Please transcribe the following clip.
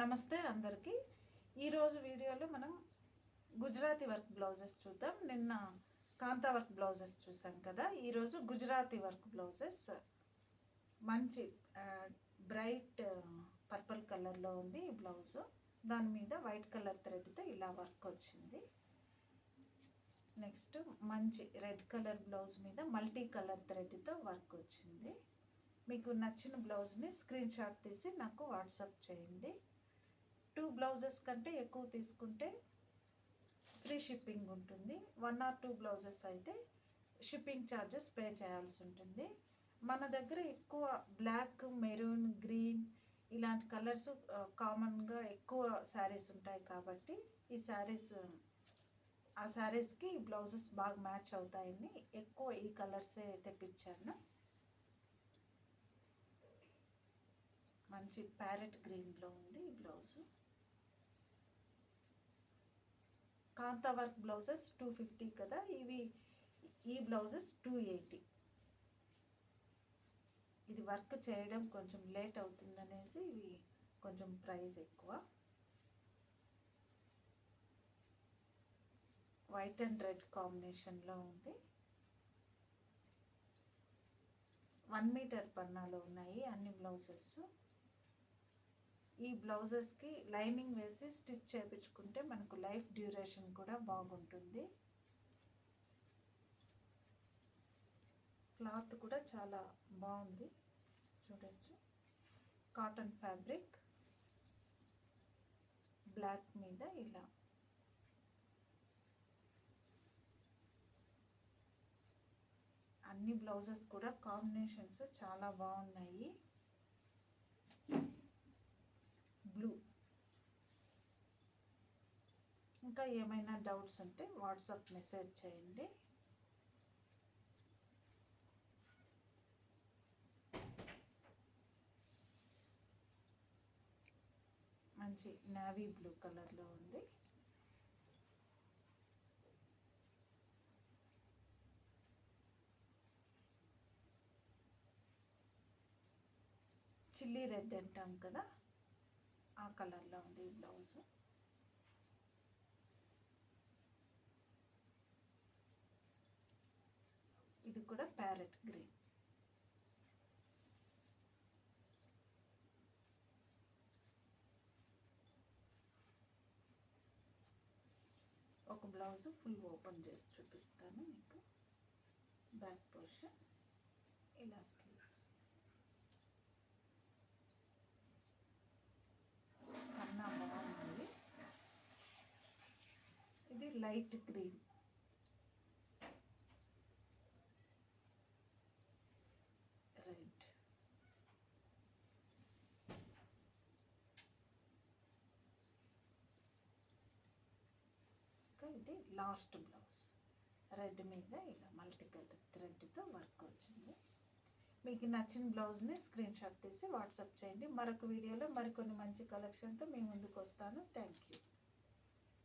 నమస్తే అందరికీ. ఈరోజు వీడియోలో మనం గుజరాతీ వర్క్ బ్లౌజెస్ చూద్దాం. నిన్న కాంతా వర్క్ బ్లౌజెస్ చూసాం కదా. ఈరోజు గుజరాతీ వర్క్ బ్లౌజెస్ మంచి బ్రైట్ పర్పుల్ కలర్లో ఉంది ఈ బ్లౌజు. దాని మీద వైట్ కలర్ థ్రెడ్తో ఇలా వర్క్ వచ్చింది. నెక్స్ట్ మంచి రెడ్ కలర్ బ్లౌజ్ మీద మల్టీ కలర్ థ్రెడ్తో వర్క్ వచ్చింది. మీకు నచ్చిన బ్లౌజ్ని స్క్రీన్ షాట్ తీసి నాకు వాట్సాప్ చేయండి. 2 బ్లౌజెస్ కంటే ఎక్కువ తీసుకుంటే ఫ్రీ షిప్పింగ్ ఉంటుంది. 1 or 2 బ్లౌజెస్ అయితే షిప్పింగ్ ఛార్జెస్ పే చేయాల్సి ఉంటుంది. మన దగ్గర ఎక్కువ బ్లాక్, మెరూన్, గ్రీన్ ఇలాంటి కలర్స్ కామన్గా ఎక్కువ శారీస్ ఉంటాయి కాబట్టి ఈ శారీస్కి ఈ బ్లౌజెస్ బాగా మ్యాచ్ అవుతాయని ఎక్కువ ఈ కలర్సే తెప్పించాను. మంచి ప్యారెట్ గ్రీన్లో ఉంది ఈ బ్లౌజు. కాంతా వర్క్ బ్లౌజెస్ 250 కదా, ఈ బ్లౌజెస్ 280. ఇది వర్క్ చేయడం కొంచెం లేట్ అవుతుందనేసి ఇవి కొంచెం ప్రైస్ ఎక్కువ. వైట్ అండ్ రెడ్ కాంబినేషన్లో ఉంది. 1 మీటర్ పన్నాలో ఉన్నాయి అన్ని బ్లౌజెస్. ఈ బ్లౌజెస్కి లైనింగ్ వేసి స్టిచ్ చేయించుకుంటే మనకు లైఫ్ డ్యూరేషన్ కూడా బాగుంటుంది. క్లాత్ కూడా చాలా బాగుంది, చూడొచ్చు. కాటన్ ఫ్యాబ్రిక్ బ్లాక్ మీద ఇలా అన్ని బ్లౌజెస్ కూడా కాంబినేషన్స్ చాలా బాగున్నాయి. బ్లూ. ఇంకా ఏమైనా డౌట్స్ ఉంటే వాట్సాప్ మెసేజ్ చేయండి. మంచి నేవీ బ్లూ కలర్లో ఉంది. చిల్లీ రెడ్ అంటాం కదా, ఆ కలర్లో ఉంది ఈ బ్లౌజు. ఇది కూడా ప్యారెట్ గ్రీన్. ఒక బ్లౌజు ఫుల్ ఓపెన్ చేసి చూపిస్తాను మీకు. బ్యాక్ పోర్షన్ ఇలా స్లీవ్స్. కన్నా బాగుంది. ఇది లైట్ గ్రీన్. రెడ్. ఇది లాస్ట్ బ్లౌజ్. రెడ్ మీద ఇలా మల్టీ కలర్ థ్రెడ్తో వర్క్ వచ్చింది. మీకు నచ్చిన బ్లౌజ్ని స్క్రీన్ షాట్ తీసి వాట్సాప్ చేయండి. మరొక వీడియోలో మరికొన్ని మంచి కలెక్షన్తో మీ ముందుకు వస్తాను. Thank you.